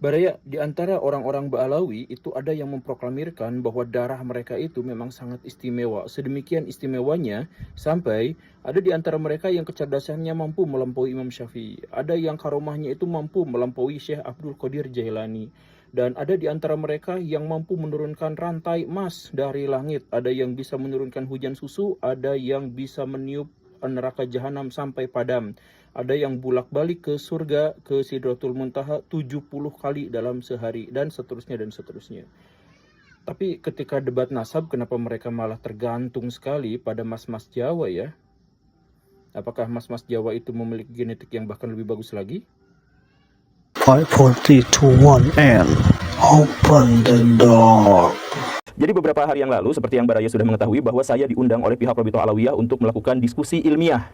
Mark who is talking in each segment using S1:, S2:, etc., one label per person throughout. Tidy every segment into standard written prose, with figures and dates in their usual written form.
S1: Baraya, di antara orang-orang Ba'alawi itu ada yang memproklamirkan bahwa darah mereka itu memang sangat istimewa. Sedemikian istimewanya sampai ada di antara mereka yang kecerdasannya mampu melampaui Imam Syafi'i. Ada yang karomahnya itu mampu melampaui Syekh Abdul Qadir Jailani. Dan ada di antara mereka yang mampu menurunkan rantai emas dari langit. Ada yang bisa menurunkan hujan susu, ada yang bisa meniup neraka jahanam sampai padam. Ada yang bolak-balik ke surga, ke Sidratul Muntaha 70 kali dalam sehari, dan seterusnya dan seterusnya. Tapi ketika debat nasab, kenapa mereka malah tergantung sekali pada mas-mas Jawa ya? Apakah mas-mas Jawa itu memiliki genetik yang bahkan lebih bagus lagi?
S2: 5, 4, 3, 2, 1, and open the door.
S3: Jadi beberapa hari yang lalu, seperti yang Baraya sudah mengetahui, bahwa saya diundang oleh pihak Rabithah Alawiyah untuk melakukan diskusi ilmiah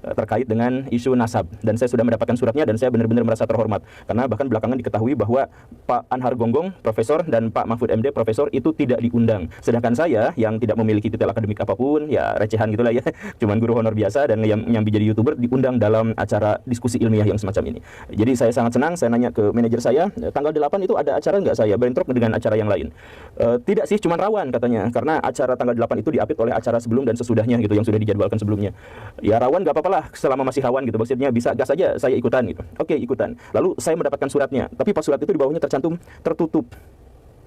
S3: terkait dengan isu nasab, dan saya sudah mendapatkan suratnya dan saya benar-benar merasa terhormat karena bahkan belakangan diketahui bahwa Pak Anhar Gonggong profesor dan Pak Mahfud MD profesor itu tidak diundang, sedangkan saya yang tidak memiliki titel akademik apapun, ya recehan gitulah ya, cuman guru honor biasa dan yang nyambi jadi YouTuber, diundang dalam acara diskusi ilmiah yang semacam ini. Jadi saya sangat senang. Saya nanya ke manajer saya, tanggal 8 itu ada acara nggak, saya bentrok dengan acara yang lain. Tidak sih, cuman rawan katanya, karena acara tanggal 8 itu diapit oleh acara sebelum dan sesudahnya gitu, yang sudah dijadwalkan sebelumnya. Ya rawan nggak apa-apa lah, selama masih rawan gitu, maksudnya bisa gas aja saya ikutan gitu. Oke, ikutan. Lalu saya mendapatkan suratnya, tapi pas surat itu di bawahnya tercantum tertutup.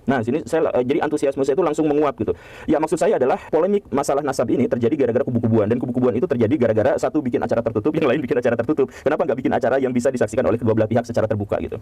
S3: Nah, sini saya jadi antusiasme saya itu langsung menguap gitu. Ya maksud saya adalah polemik masalah nasab ini terjadi gara-gara kubu-kubuan, dan kubu-kubuan itu terjadi gara-gara satu bikin acara tertutup, yang lain bikin acara tertutup. Kenapa nggak bikin acara yang bisa disaksikan oleh kedua belah pihak secara terbuka gitu?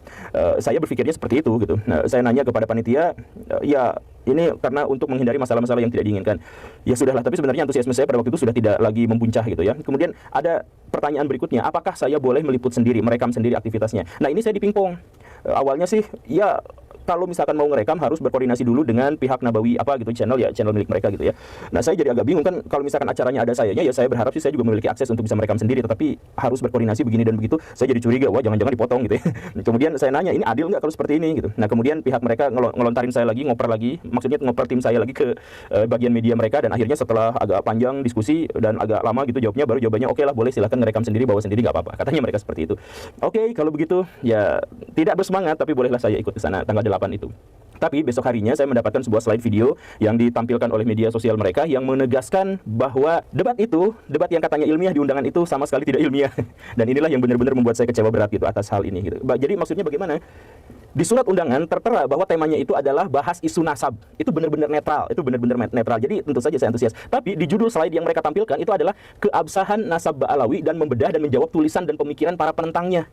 S3: Saya berpikirnya seperti itu gitu. Nah, saya nanya kepada panitia, ya ini karena untuk menghindari masalah-masalah yang tidak diinginkan. Ya sudahlah, tapi sebenarnya antusiasme saya pada waktu itu sudah tidak lagi membuncah gitu ya. Kemudian ada pertanyaan berikutnya, apakah saya boleh meliput sendiri, merekam sendiri aktivitasnya? Nah, ini saya dipingpong. Awalnya sih ya kalau misalkan mau ngerekam harus berkoordinasi dulu dengan pihak Nabawi apa gitu, channel milik mereka gitu ya. Nah, saya jadi agak bingung kan, kalau misalkan acaranya ada sayanya, ya saya berharap sih saya juga memiliki akses untuk bisa merekam sendiri, tetapi harus berkoordinasi begini dan begitu. Saya jadi curiga, wah jangan-jangan dipotong gitu ya. Kemudian saya nanya, ini adil nggak kalau seperti ini gitu. Nah, kemudian pihak mereka ngelontarin saya lagi, ngoper lagi, maksudnya ngoper tim saya lagi ke bagian media mereka, dan akhirnya setelah agak panjang diskusi dan agak lama gitu jawabannya oke lah, boleh silahkan ngerekam sendiri, bawa sendiri nggak apa-apa, katanya mereka seperti itu. Oke, kalau begitu ya tidak bersemangat, tapi bolehlah saya ikut ke sana tanggal 8 itu. Tapi besok harinya saya mendapatkan sebuah slide video yang ditampilkan oleh media sosial mereka yang menegaskan bahwa debat yang katanya ilmiah di undangan itu sama sekali tidak ilmiah. Dan inilah yang benar-benar membuat saya kecewa berat gitu atas hal ini gitu. Jadi maksudnya bagaimana? Di surat undangan tertera bahwa temanya itu adalah bahas isu nasab. Itu benar-benar netral. Jadi tentu saja saya antusias. Tapi di judul slide yang mereka tampilkan itu adalah keabsahan nasab Ba'alawi dan membedah dan menjawab tulisan dan pemikiran para penentangnya.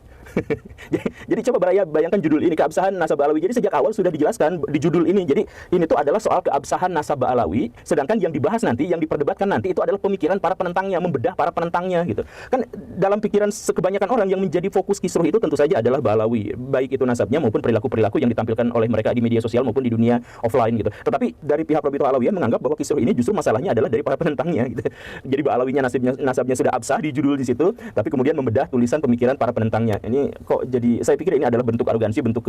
S3: Jadi coba Baraya bayangkan judul ini, keabsahan nasab Ba'alawi. Jadi sejak awal sudah dijelaskan di judul ini. Jadi ini tuh adalah soal keabsahan nasab Ba'alawi, sedangkan yang dibahas nanti, yang diperdebatkan nanti itu adalah pemikiran para penentangnya, membedah para penentangnya gitu. Kan dalam pikiran kebanyakan orang yang menjadi fokus kisruh itu tentu saja adalah Ba'alawi, baik itu nasabnya maupun perilaku-perilaku yang ditampilkan oleh mereka di media sosial maupun di dunia offline gitu. Tetapi dari pihak Rabithah Alawiyah menganggap bahwa kisruh ini justru masalahnya adalah dari para penentangnya gitu. Jadi Ba'alawinya nasabnya sudah absah di judul di situ, tapi kemudian membedah tulisan pemikiran para penentangnya. Ini kok jadi, saya pikir ini adalah bentuk arogansi, bentuk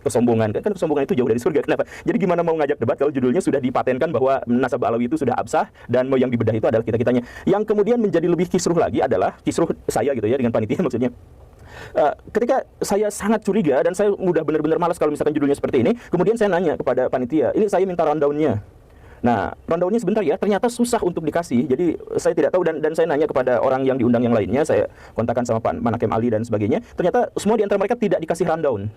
S3: kesombongan. Kan kesombongan itu jauh dari surga. Kenapa? Jadi gimana mau ngajak debat kalau judulnya sudah dipatenkan bahwa nasab Ba'alawi itu sudah absah dan yang dibedah itu adalah kita-kitanya. Yang kemudian menjadi lebih kisruh lagi adalah kisruh saya gitu ya dengan panitia maksudnya. Ketika saya sangat curiga dan saya udah benar-benar malas kalau misalkan judulnya seperti ini, kemudian saya nanya kepada panitia, ini saya minta rundown-nya. Nah, rundown-nya sebentar ya, ternyata susah untuk dikasih. Jadi saya tidak tahu, dan saya nanya kepada orang yang diundang yang lainnya, saya kontakkan sama Pak Manakem Ali dan sebagainya. Ternyata semua di antara mereka tidak dikasih rundown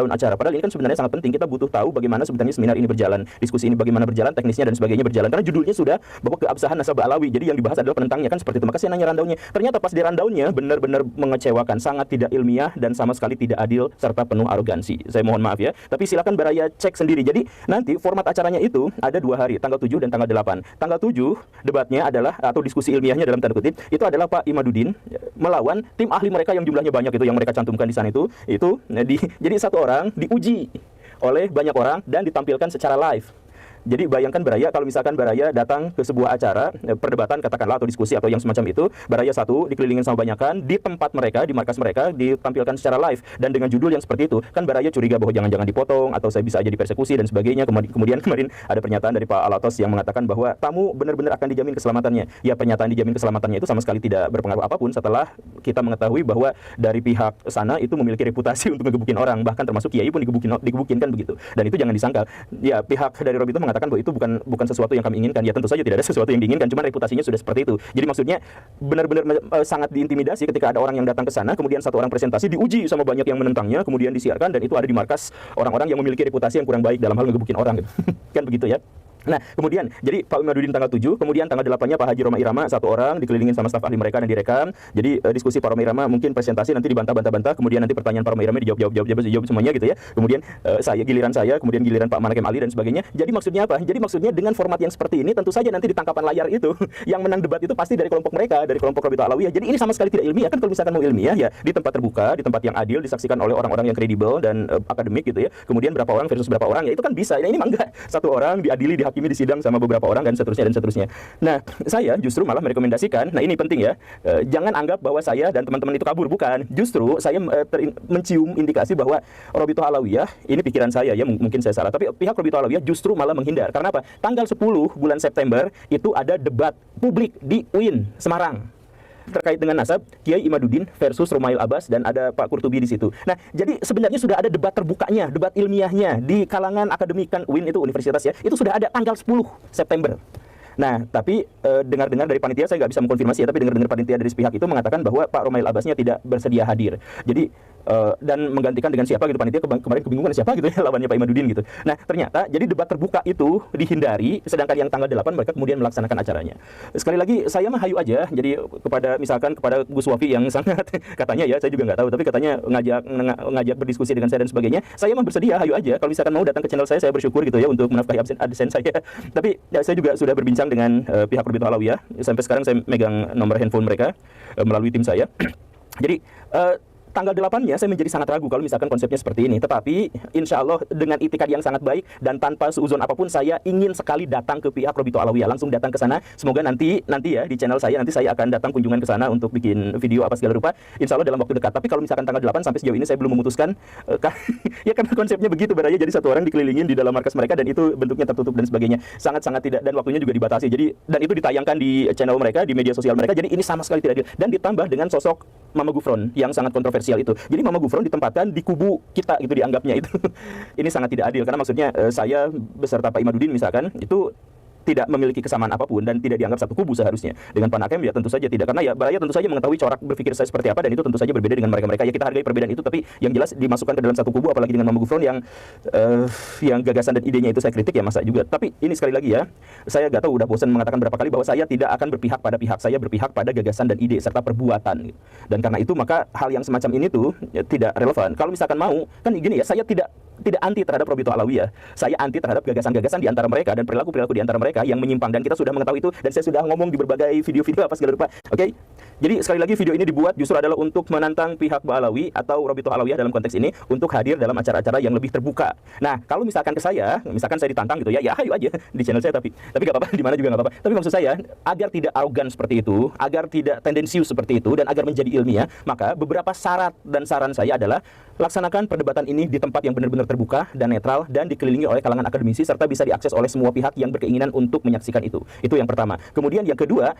S3: acara. Padahal ini kan sebenarnya sangat penting. Kita butuh tahu bagaimana sebenarnya seminar ini berjalan, diskusi ini bagaimana berjalan, teknisnya dan sebagainya berjalan. Karena judulnya sudah bahwa keabsahan nasab Ba'alawi. Jadi yang dibahas adalah penentangnya kan seperti itu. Maka saya nanya rundown-nya. Ternyata pas di rundown-nya benar-benar mengecewakan, sangat tidak ilmiah dan sama sekali tidak adil serta penuh arogansi. Saya mohon maaf ya. Tapi silakan Baraya cek sendiri. Jadi nanti format acaranya itu ada 2 hari. Tanggal 7 dan tanggal 8. Tanggal 7 debatnya adalah, atau diskusi ilmiahnya dalam tanda kutip, itu adalah Pak Imaduddin melawan tim ahli mereka yang jumlahnya banyak itu, yang mereka cantumkan di sana itu jadi satu orang diuji oleh banyak orang dan ditampilkan secara live. Jadi bayangkan Baraya, kalau misalkan Baraya datang ke sebuah acara perdebatan katakanlah atau diskusi atau yang semacam itu, Baraya satu dikelilingin sama banyakan di tempat mereka, di markas mereka, ditampilkan secara live dan dengan judul yang seperti itu, kan Baraya curiga bahwa jangan-jangan dipotong atau saya bisa aja dipersekusi dan sebagainya. Kemudian kemarin ada pernyataan dari Pak Alatos yang mengatakan bahwa tamu benar-benar akan dijamin keselamatannya. Ya, pernyataan dijamin keselamatannya itu sama sekali tidak berpengaruh apapun setelah kita mengetahui bahwa dari pihak sana itu memiliki reputasi untuk ngegebukin orang, bahkan termasuk kiai pun digebukin kan begitu. Dan itu jangan disangkal. Ya, pihak dari Robito mengatakan bahwa itu bukan sesuatu yang kami inginkan. Ya, tentu saja tidak ada sesuatu yang diinginkan, cuma reputasinya sudah seperti itu. Jadi maksudnya benar-benar sangat diintimidasi ketika ada orang yang datang ke sana, kemudian satu orang presentasi diuji sama banyak yang menentangnya, kemudian disiarkan dan itu ada di markas orang-orang yang memiliki reputasi yang kurang baik dalam hal ngegebukin orang gitu. Kan begitu ya. Nah, kemudian, jadi Pak Imadudin tanggal 7, kemudian tanggal 8-nya Pak Haji Roma Irama, satu orang, dikelilingin sama staf ahli mereka dan direkam. Jadi, diskusi Pak Roma Irama, mungkin presentasi nanti dibantah-bantah, kemudian nanti pertanyaan Pak Roma Irama dijawab semuanya gitu ya. Kemudian, giliran saya, kemudian giliran Pak Manakem Ali dan sebagainya. Jadi maksudnya apa? Jadi maksudnya dengan format yang seperti ini, tentu saja nanti di tangkapan layar itu, yang menang debat itu pasti dari kelompok mereka, dari kelompok Robito Alawiyah. Jadi ini sama sekali tidak ilmiah. Kan kalau misalkan mau ilmiah, ya di tempat terbuka, di tempat yang adil, disaksikan oleh orang-orang yang kredibel dan akademik gitu ya. Kemudian berapa orang versus berapa orang, ya itu kan bisa. Nah, ini mah enggak. Satu orang diadili, dihakimi, disidang sama beberapa orang dan seterusnya. Nah, saya justru malah merekomendasikan, nah ini penting ya, jangan anggap bahwa saya dan teman-teman itu kabur, bukan. Justru saya mencium indikasi bahwa Robito Alawiyah, ini pikiran saya ya, mungkin saya salah, tapi pihak Robito Alawiyah justru malah menghindar. Karena apa? Tanggal 10 bulan September itu ada debat publik di UIN Semarang terkait dengan nasab Kiai Imadudin versus Romail Abbas dan ada Pak Kurtubi di situ. Nah, jadi sebenarnya sudah ada debat terbukanya, debat ilmiahnya di kalangan akademik, kan UIN itu universitas ya. Itu sudah ada tanggal 10 September. Nah, tapi dengar-dengar dari panitia, saya nggak bisa mengkonfirmasi ya, tapi dengar-dengar panitia dari pihak itu mengatakan bahwa Pak Romail Abbasnya tidak bersedia hadir. Jadi dan menggantikan dengan siapa gitu, panitia kemarin kebingungan siapa gitu ya lawannya Pak Imadudin gitu. Nah, ternyata jadi debat terbuka itu dihindari, sedangkan yang tanggal 8 mereka kemudian melaksanakan acaranya. Sekali lagi saya mah hayu aja. Jadi kepada Gus Wafi yang sangat katanya ya, saya juga nggak tahu, tapi katanya ngajak berdiskusi dengan saya dan sebagainya. Saya mah bersedia, hayu aja. Kalau misalkan mau datang ke channel saya bersyukur gitu ya untuk menafkahi AdSense saya. Tapi ya, saya juga sudah berbincang dengan pihak Robito Alawiyah. Sampai sekarang saya megang nomor handphone mereka melalui tim saya. Jadi tanggal 8-nya saya menjadi sangat ragu kalau misalkan konsepnya seperti ini. Tetapi insya Allah dengan itikad yang sangat baik dan tanpa suuzon apapun, saya ingin sekali datang ke pihak Robito Alawiyah, langsung datang ke sana. Semoga nanti ya di channel saya nanti saya akan datang kunjungan ke sana untuk bikin video apa segala rupa. Insya Allah dalam waktu dekat. Tapi kalau misalkan tanggal 8 sampai sejauh ini saya belum memutuskan ya karena konsepnya begitu Baraya, jadi satu orang dikelilingin di dalam markas mereka dan itu bentuknya tertutup dan sebagainya. Sangat-sangat tidak, dan waktunya juga dibatasi. Jadi dan itu ditayangkan di channel mereka, di media sosial mereka. Jadi ini sama sekali tidak adil. Dan ditambah dengan sosok Mama Gufron yang sangat kontroversial itu. Jadi Mama Gufron ditempatkan di kubu kita gitu, dianggapnya itu. Ini sangat tidak adil karena maksudnya saya beserta Pak Imadudin misalkan itu tidak memiliki kesamaan apapun dan tidak dianggap satu kubu seharusnya. Dengan Pak Nakem ya tentu saja tidak, karena ya Baraya tentu saja mengetahui corak berpikir saya seperti apa dan itu tentu saja berbeda dengan mereka-mereka. Ya kita hargai perbedaan itu, tapi yang jelas dimasukkan ke dalam satu kubu apalagi dengan Mama Gufron yang gagasan dan idenya itu saya kritik ya masa juga. Tapi ini sekali lagi ya, saya gak tahu udah bosan mengatakan berapa kali bahwa saya tidak akan berpihak pada pihak, saya berpihak pada gagasan dan ide serta perbuatan. Dan karena itu maka hal yang semacam ini tuh ya, tidak relevan. Kalau misalkan mau, kan gini ya, saya tidak anti terhadap Robito Alawiyah. Saya anti terhadap gagasan-gagasan di antara mereka dan perilaku-perilaku di antara mereka yang menyimpang, dan kita sudah mengetahui itu dan saya sudah ngomong di berbagai video-video apa segala rupa. Oke? Jadi sekali lagi video ini dibuat justru adalah untuk menantang pihak Ba'alawi atau Robito Alawiyah dalam konteks ini untuk hadir dalam acara-acara yang lebih terbuka. Nah, kalau misalkan ke saya, misalkan saya ditantang gitu ya, ya hayu aja di channel saya, tapi gak apa-apa, di mana juga gak apa-apa. Tapi maksud saya, agar tidak arogan seperti itu, agar tidak tendensius seperti itu, dan agar menjadi ilmiah, maka beberapa syarat dan saran saya adalah laksanakan perdebatan ini di tempat yang benar-benar terbuka dan netral dan dikelilingi oleh kalangan akademisi serta bisa diakses oleh semua pihak yang berkeinginan untuk menyaksikan itu. Itu yang pertama. Kemudian yang kedua,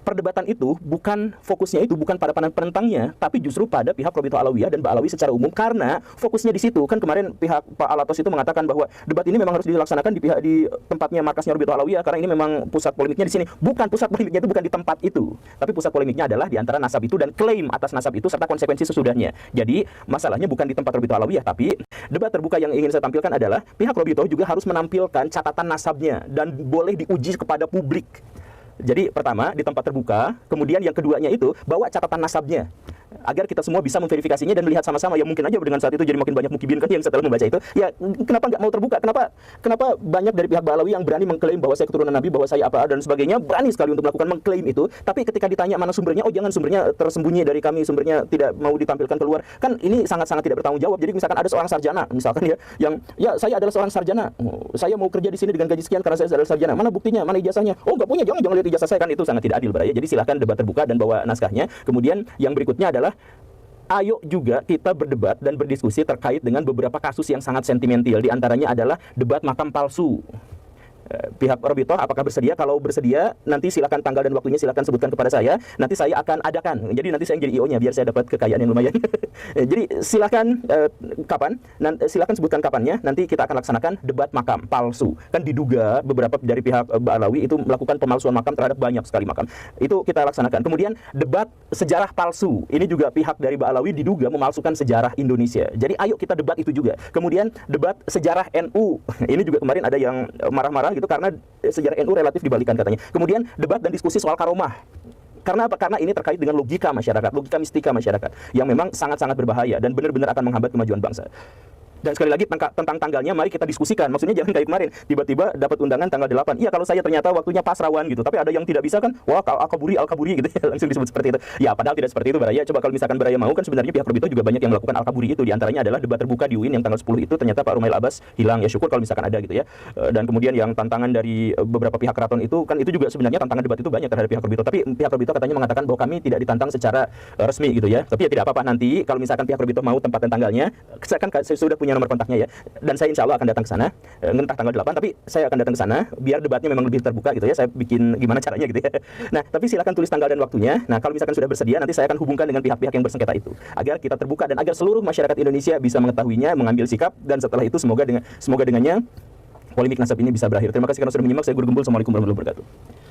S3: perdebatan itu bukan fokusnya itu bukan pada penentangnya, tapi justru pada pihak Robito Alawiyah dan Ba'alawi secara umum, karena fokusnya di situ. Kan kemarin pihak Pak Alatos itu mengatakan bahwa debat ini memang harus dilaksanakan di tempatnya markasnya Robito Alawiyah karena ini memang pusat polemiknya di sini. Bukan, pusat polemiknya itu bukan di tempat itu, tapi pusat polemiknya adalah di antara nasab itu dan klaim atas nasab itu serta konsekuensi sesudahnya. Jadi masalahnya bukan di tempat Robito Alawiyah, tapi debat terbuka yang ingin saya tampilkan adalah pihak Robito juga harus menampilkan catatan nasabnya dan boleh diuji kepada publik. Jadi pertama di tempat terbuka, kemudian yang keduanya itu bawa catatan nasabnya. agar kita semua bisa memverifikasinya dan melihat sama-sama. Ya mungkin aja dengan saat itu jadi makin banyak mukibin kan yang setelah membaca itu. Ya kenapa nggak mau terbuka? Kenapa banyak dari pihak Ba'alawi yang berani mengklaim bahwa saya keturunan Nabi, bahwa saya apa dan sebagainya, berani sekali untuk melakukan mengklaim itu. Tapi ketika ditanya mana sumbernya, oh jangan, sumbernya tersembunyi dari kami, sumbernya tidak mau ditampilkan keluar. Kan ini sangat-sangat tidak bertanggung jawab. Jadi misalkan ada seorang sarjana, misalkan ya, yang ya saya adalah seorang sarjana, saya mau kerja di sini dengan gaji sekian karena saya adalah sarjana. Mana buktinya? Mana ijazahnya? Oh nggak punya, jangan lihat ijazah saya, kan itu sangat tidak adil, Baraya. Jadi silahkan debat terbuka dan bawa naskahnya. Kemudian yang berikutnya adalah ayo juga kita berdebat dan berdiskusi terkait dengan beberapa kasus yang sangat sentimental. Di antaranya adalah debat makam palsu. Pihak Robitoh apakah bersedia? Kalau bersedia, nanti silakan tanggal dan waktunya silakan sebutkan kepada saya. Nanti saya akan adakan. Jadi nanti saya yang jadi IO-nya biar saya dapat kekayaan yang lumayan. Jadi silakan kapan? Silakan sebutkan kapannya. Nanti kita akan laksanakan debat makam palsu. Kan diduga beberapa dari pihak Ba'alawi itu melakukan pemalsuan makam terhadap banyak sekali makam. Itu kita laksanakan. Kemudian debat sejarah palsu. Ini juga pihak dari Ba'alawi diduga memalsukan sejarah Indonesia. Jadi ayo kita debat itu juga. Kemudian debat sejarah NU. Ini juga kemarin ada yang marah-marah itu karena sejarah NU relatif dibalikan katanya. Kemudian debat dan diskusi soal karomah. Karena apa? Karena ini terkait dengan logika masyarakat, logika mistika masyarakat yang memang sangat-sangat berbahaya dan benar-benar akan menghambat kemajuan bangsa. Dan sekali lagi tentang tanggalnya mari kita diskusikan. Maksudnya jangan kayak kemarin tiba-tiba dapat undangan tanggal 8. Iya kalau saya ternyata waktunya pas rawan gitu. Tapi ada yang tidak bisa kan? Wah, al-kaburi gitu ya. Langsung disebut seperti itu. Ya padahal tidak seperti itu, Baraya. Coba kalau misalkan Baraya mau kan sebenarnya pihak Robitoh juga banyak yang melakukan al-kaburi itu. Di antaranya adalah debat terbuka di UIN yang tanggal 10 itu ternyata Pak Rumail Abbas hilang. Ya syukur kalau misalkan ada gitu ya. Dan kemudian yang tantangan dari beberapa pihak keraton itu kan itu juga sebenarnya tantangan debat itu banyak terhadap pihak Robitoh. Tapi pihak Robitoh katanya mengatakan bahwa kami tidak ditantang secara resmi gitu ya. Tapi ya tidak apa-apa, nanti kalau misalkan pihak Robitoh mau tempat dan tanggalnya, saya sudah punya nomor kontaknya ya. Dan saya insya Allah akan datang ke sana, entah tanggal 8, tapi saya akan datang ke sana biar debatnya memang lebih terbuka gitu ya. Saya bikin gimana caranya gitu ya. Nah, tapi silakan tulis tanggal dan waktunya. Nah, kalau misalkan sudah bersedia, nanti saya akan hubungkan dengan pihak-pihak yang bersengketa itu agar kita terbuka dan agar seluruh masyarakat Indonesia bisa mengetahuinya, mengambil sikap, dan setelah itu semoga dengannya polemik nasab ini bisa berakhir. Terima kasih karena sudah menyimak. Saya Guru Gembul. Assalamualaikum warahmatullahi wabarakatuh.